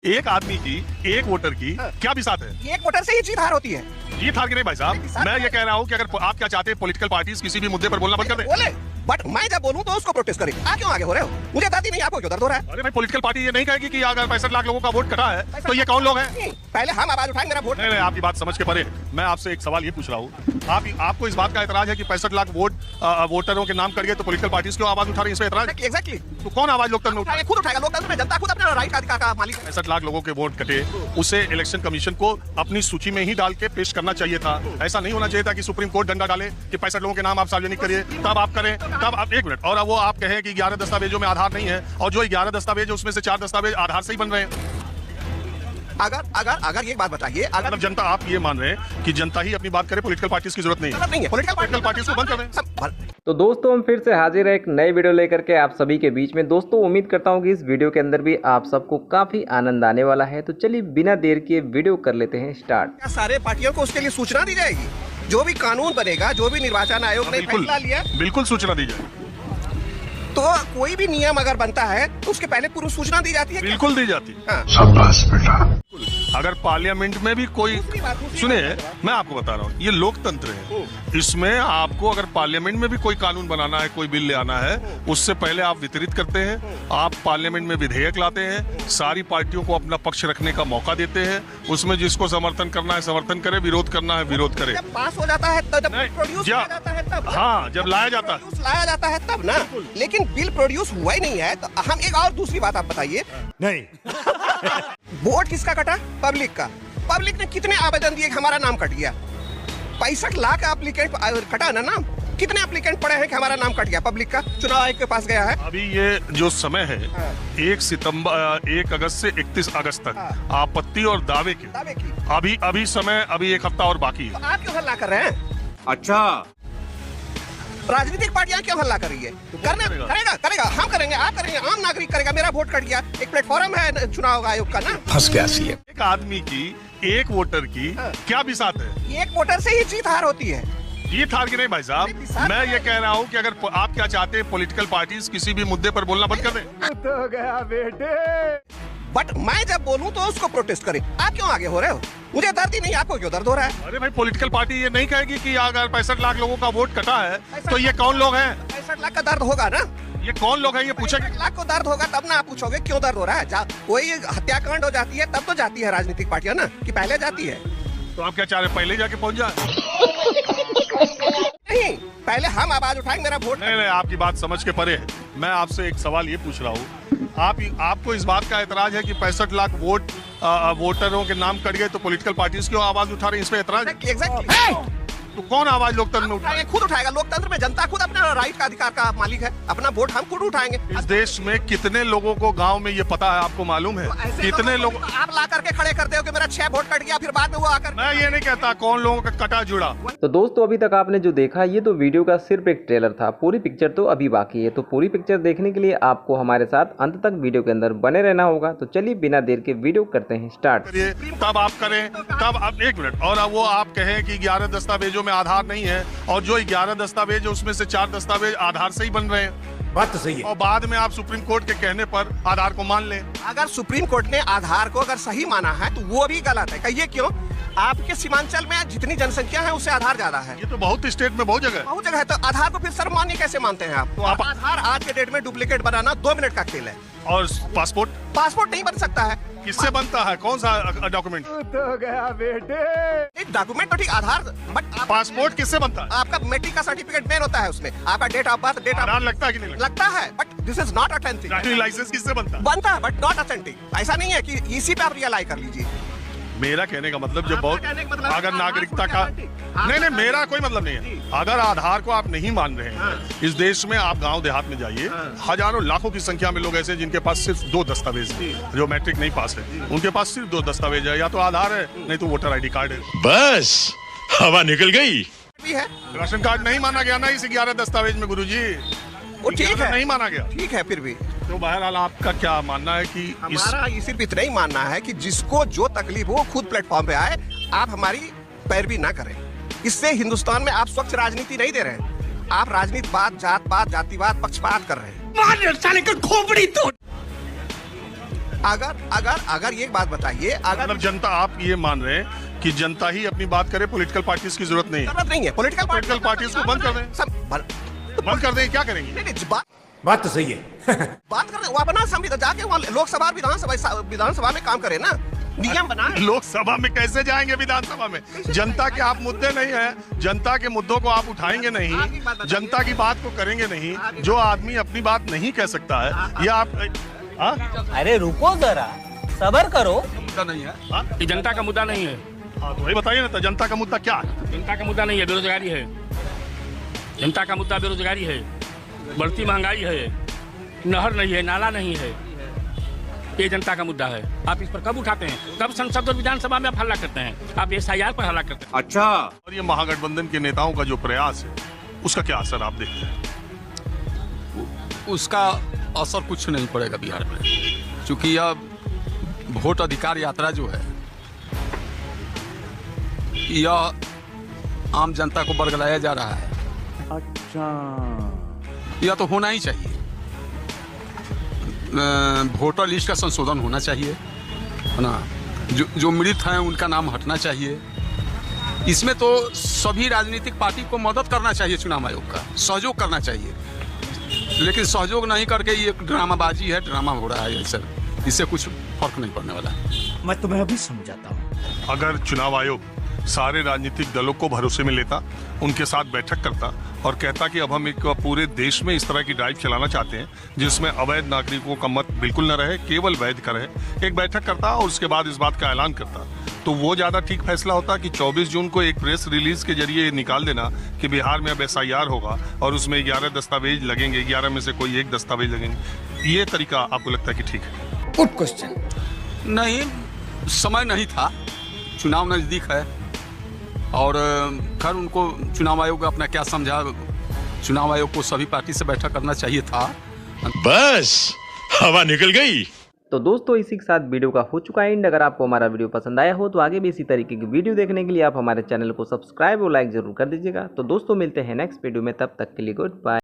एक आदमी की, एक वोटर की क्या बिसात है? एक वोटर से ही जीत हार होती है। जीत हार की नहीं भाई साहब, मैं ये कह रहा हूँ कि अगर आप क्या चाहते हैं पॉलिटिकल पार्टीज किसी भी मुद्दे पर बोलना बंद कर दें। बोले, बट मैं जब बोलूं तो उसको प्रोटेस्ट करें। आप क्यों आगे हो रहे हो? मुझे दर्द ही नहीं, आपको क्यों दर्द हो रहा है? अरे भाई पॉलिटिकल पार्टी ये नहीं कहेगी कि अगर 65 लाख लोगों का वोट कटा है तो ये कौन लोग हैं? पहले हम आवाज उठाएं, मेरा वोट। नहीं, आपकी बात समझ के परे। मैं आपसे एक सवाल ये पूछ रहा हूँ, आपको इस बात का एतराज है कि 65 लाख वोटरों के नाम कट गए तो पॉलिटिकल पार्टीज क्यों आवाज उठा रही है? इसमें एतराज एग्जैक्टली। तो कौन आवाज लोकतंत्र में उठाएगा? खुद उठाएगा। लोकतंत्र में जनता खुद अपने राइट का अधिकार का मालिक है। 65 लाख लोगों के वोट कटे, उसे इलेक्शन कमीशन को अपनी सूची में ही डाल के पेश करना चाहिए था। ऐसा नहीं होना चाहिए था कि सुप्रीम कोर्ट डंडा डाले कि 65 लोगों के नाम आप सार्वजनिक करिए, तब आप करें। तब आप एक मिनट, और वो आप कहें कि 11 दस्तावेजों में आधार नहीं है, और जो 11 दस्तावेज है उसमें से 4 दस्तावेज आधार से ही बन रहे हैं। अगर एक बात बताइए, अगर जनता, आप ये मान रहे हैं कि जनता ही अपनी बात करे, पॉलिटिकल पार्टीज की जरूरत नहीं है? पॉलिटिकल पार्टीज को बंद कर दें। तो दोस्तों हम फिर से हाजिर है एक नई वीडियो लेकर के आप सभी के बीच में। दोस्तों उम्मीद करता हूँ कि इस वीडियो के अंदर भी आप सबको काफी आनंद आने वाला है। तो चलिए बिना देर किए वीडियो कर लेते हैं स्टार्ट। सारे पार्टियों को उसके लिए सूचना दी जाएगी। जो भी कानून बनेगा, जो भी निर्वाचन आयोग ने फैसला लिया, बिल्कुल सूचना दी जाएगी। तो कोई भी नियम अगर बनता है तो उसके पहले पूर्व सूचना दी जाती है। बिल्कुल दी जाती है। हाँ। शाबाश बेटा। अगर पार्लियामेंट में भी कोई, सुनिए मैं आपको बता रहा हूँ, ये लोकतंत्र है, इसमें आपको अगर पार्लियामेंट में भी कोई कानून बनाना है, कोई बिल ले आना है, उससे पहले आप वितरित करते हैं, आप पार्लियामेंट में विधेयक लाते हैं, सारी पार्टियों को अपना पक्ष रखने का मौका देते हैं, उसमें जिसको समर्थन करना है समर्थन करे, विरोध करना है विरोध करे। जब पास हो जाता है तब, प्रोड्यूस किया जाता है तब। हाँ, जब लाया जाता है तब ना। लेकिन बिल प्रोड्यूस हुआ ही नहीं है। तो हम एक और दूसरी बात आप बताइए। नहीं वोट किसका कटा? पब्लिक का। पब्लिक ने कितने आवेदन दिए कि हमारा नाम कट गया? 65 लाख एप्लीकेंट कटा ना नाम। कितने एप्लीकेंट पड़े हैं कि हमारा नाम कट गया? पब्लिक का चुनाव आयोग के पास गया है। अभी ये जो समय है 1 अगस्त से 31 अगस्त तक आपत्ति और दावे की अभी समय, अभी 1 हफ्ता और बाकी है। तो आप क्यों हल्ला कर रहे हैं? अच्छा, राजनीतिक पार्टियां क्यों हल्ला कर रही है? करेगा, हम करेंगे, आप करेंगे, आम नागरिक करेगा। मेरा वोट कट गया। एक प्लेटफॉर्म है चुनाव आयोग का ना। फंस गया सीएम। एक आदमी की, एक वोटर की क्या बिसात है? एक वोटर से ही जीत हार होती है। जीत हार की नहीं भाई साहब, मैं ये कह रहा हूँ कि अगर आप क्या चाहते हैं पॉलिटिकल पार्टीज किसी भी मुद्दे पर बोलना बंद कर दें। तो गया बेटे। बट मैं जब बोलूं तो उसको प्रोटेस्ट करें। आप क्यों आगे हो रहे हो? मुझे दर्द ही नहीं, आपको क्यों दर्द हो रहा है? अरे भाई पॉलिटिकल पार्टी ये नहीं कहेगी कि अगर 65 लाख लोगों का वोट कटा है तो ये कौन लोग हैं? 65 लाख का दर्द होगा ना। ये कौन लोग हैं ये पूछेंगे। 65 लाख को दर्द होगा तब ना आप पूछोगे क्यों दर्द हो रहा है। कोई हत्याकांड हो जाती है तब तो जाती है राजनीतिक पार्टियां ना, कि पहले जाती है। तो आप क्या चाह रहे हैं, पहले जाके पहुंच जाए? नहीं, पहले हम आवाज उठाएंगे, मेरा वोट। नहीं, आपकी बात समझ के परे है। मैं आपसे एक सवाल ये पूछ रहा हूँ, आपको इस बात का एतराज है कि 65 लाख वोटरों के नाम कट गए तो पॉलिटिकल पार्टीज क्यों आवाज उठा रही है? इसमें एतराज? एग्जैक्टली। तो कौन आवाज लोकतंत्र में उठाएगा? खुद उठाएगा। लोकतंत्र में जनता खुद अपने राइट का अधिकार का मालिक है। अपना वोट हम खुद उठाएंगे। इस देश में कितने लोगों को गांव में ये पता है, आपको मालूम है? तो कितने लोग आप ला करके खड़े करते हो कि मेरा 6 वोट कट गया, फिर बाद में वो आकर। मैं ये नहीं कहता कौन लोगों का कटा जुड़ा। तो दोस्तों अभी तक आपने जो देखा ये तो वीडियो का सिर्फ एक ट्रेलर था, पूरी पिक्चर तो अभी बाकी है। तो पूरी पिक्चर देखने के लिए आपको हमारे साथ अंत तक वीडियो के अंदर बने रहना होगा। तो चलिए बिना देर के वीडियो करते हैं स्टार्ट। तब आप करें, तब आप एक मिनट, और वो आप कहें कि 11 दस्तावेजों में आधार नहीं है, और जो 11 दस्तावेज उसमें से 4 दस्तावेज आधार से ही बन रहे हैं। बात तो सही है। और बाद में आप सुप्रीम कोर्ट के कहने पर आधार को मान लें। अगर सुप्रीम कोर्ट ने आधार को अगर सही माना है तो वो भी गलत है। कहिए क्यों? आपके सीमांचल में जितनी जनसंख्या है उससे आधार ज्यादा है। ये तो बहुत स्टेट में बहुत जगह है। तो आधार को फिर सर्वमान्य कैसे मानते हैं आप? तो आप आधार आज के डेट में डुप्लीकेट बनाना 2 मिनट का खेल है। और पासपोर्ट नहीं बन सकता है। किससे बनता है? कौन सा डॉक्यूमेंट? तो गया बेटे। एक डॉक्यूमेंट तो ठीक, आधार, बट पासपोर्ट किससे बनता है? आपका मैट्रिक का सर्टिफिकेट मेन होता है, उसमें आपका डेट ऑफ बर्थ, आधार लगता है कि नहीं लगता है, but this is not authentic. Driving licence किससे बनता है बट नॉट ऑथेंटिक। ऐसा नहीं है कि इसी पे आप रियलाइज कर लीजिए। मेरा कहने का मतलब जब बहुत अगर नागरिकता का नहीं, मेरा कोई मतलब नहीं है। अगर आधार को आप नहीं मान रहे हैं, इस देश में आप गांव देहात में जाइए, हजारों लाखों की संख्या में लोग ऐसे जिनके पास सिर्फ 2 दस्तावेज है, जो मैट्रिक नहीं पास है, उनके पास सिर्फ 2 दस्तावेज है, या तो आधार है नहीं तो वोटर ID कार्ड है। बस हवा निकल गई। राशन कार्ड नहीं माना गया ना इस 11 दस्तावेज में गुरुजी, वो ठीक है, नहीं माना गया। ठीक है, फिर भी तो बहरहाल आपका क्या मानना है कि हमारा सिर्फ इतना ही मानना है कि जिसको जो तकलीफ हो खुद प्लेटफॉर्म पे आए, आप हमारी पैरवी ना करें। इससे हिंदुस्तान में आप स्वच्छ राजनीति नहीं दे रहे हैं। आप राजनीतिवाद, जातवाद, जातिवाद, पक्षपात कर रहे हैं। साले का खोपड़ी तोड़। अगर ये बात बताइए, अगर मतलब जनता, आप ये मान रहे हैं कि जनता ही अपनी बात करे, पॉलिटिकल पार्टीज की जरूरत नहीं है? जरूरत नहीं है पॉलिटिकल पार्टीज को बंद कर दें, बंद कर दें, क्या करेंगे? नहीं, बात तो सही है। बात कर रहे हैं, वो अपना संविधान जाके वहाँ लोकसभा विधानसभा में काम करे ना, नियम बनाए। लोकसभा में कैसे जाएंगे? विधानसभा में जनता के आप मुद्दे नहीं है, जनता के मुद्दों को आप उठाएंगे नहीं, जनता की बात को करेंगे नहीं। जो आदमी अपनी बात नहीं कह सकता है, या आप अरे रुको जरा, सब्र करो। नहीं है, ये जनता का मुद्दा नहीं है। हाँ, तो वही बताइए ना, तो जनता का मुद्दा क्या है? जनता का मुद्दा नहीं है, बेरोजगारी है। जनता का मुद्दा बेरोजगारी है, बढ़ती महंगाई है, नहर नहीं है, नाला नहीं है, ये जनता का मुद्दा है। आप इस पर कब उठाते हैं? कब संसद और विधानसभा में आप हल्ला करते हैं? आप SIR पर हल्ला करते हैं। अच्छा, और ये महागठबंधन के नेताओं का जो प्रयास है, उसका क्या असर आप देखते हैं? उसका असर कुछ नहीं पड़ेगा बिहार में, क्योंकि यह वोट अधिकार यात्रा जो है, यह आम जनता को बरगलाया जा रहा है। अच्छा, यह तो होना ही चाहिए। वोटर लिस्ट का संशोधन होना चाहिए, है ना। जो मृत हैं उनका नाम हटना चाहिए। इसमें तो सभी राजनीतिक पार्टी को मदद करना चाहिए, चुनाव आयोग का सहयोग करना चाहिए। लेकिन सहयोग नहीं करके ये ड्रामाबाजी है, ड्रामा हो रहा है सर, इससे कुछ फर्क नहीं पड़ने वाला। मैं तुम्हें अभी समझाता हूँ। अगर चुनाव आयोग सारे राजनीतिक दलों को भरोसे में लेता, उनके साथ बैठक करता और कहता कि अब हम एक पूरे देश में इस तरह की ड्राइव चलाना चाहते हैं जिसमें अवैध नागरिकों का मत बिल्कुल न रहे, केवल वैध का रहे, एक बैठक करता और उसके बाद इस बात का ऐलान करता, तो वो ज़्यादा ठीक फैसला होता कि 24 जून को एक प्रेस रिलीज के जरिए निकाल देना कि बिहार में अब SIR होगा और उसमें 11 दस्तावेज लगेंगे, 11 में से कोई एक दस्तावेज लगेंगे। ये तरीका आपको लगता है कि ठीक है? Good question. नहीं, समय नहीं था, चुनाव नज़दीक है, और खैर उनको चुनाव आयोग अपना क्या समझा, चुनाव आयोग को सभी पार्टी से बैठक करना चाहिए था। बस हवा निकल गई। तो दोस्तों इसी के साथ वीडियो का हो चुका है एंड। अगर आपको हमारा वीडियो पसंद आया हो तो आगे भी इसी तरीके की वीडियो देखने के लिए आप हमारे चैनल को सब्सक्राइब और लाइक जरूर कर दीजिएगा। तो दोस्तों मिलते हैं नेक्स्ट वीडियो में, तब तक के लिए गुड बाय।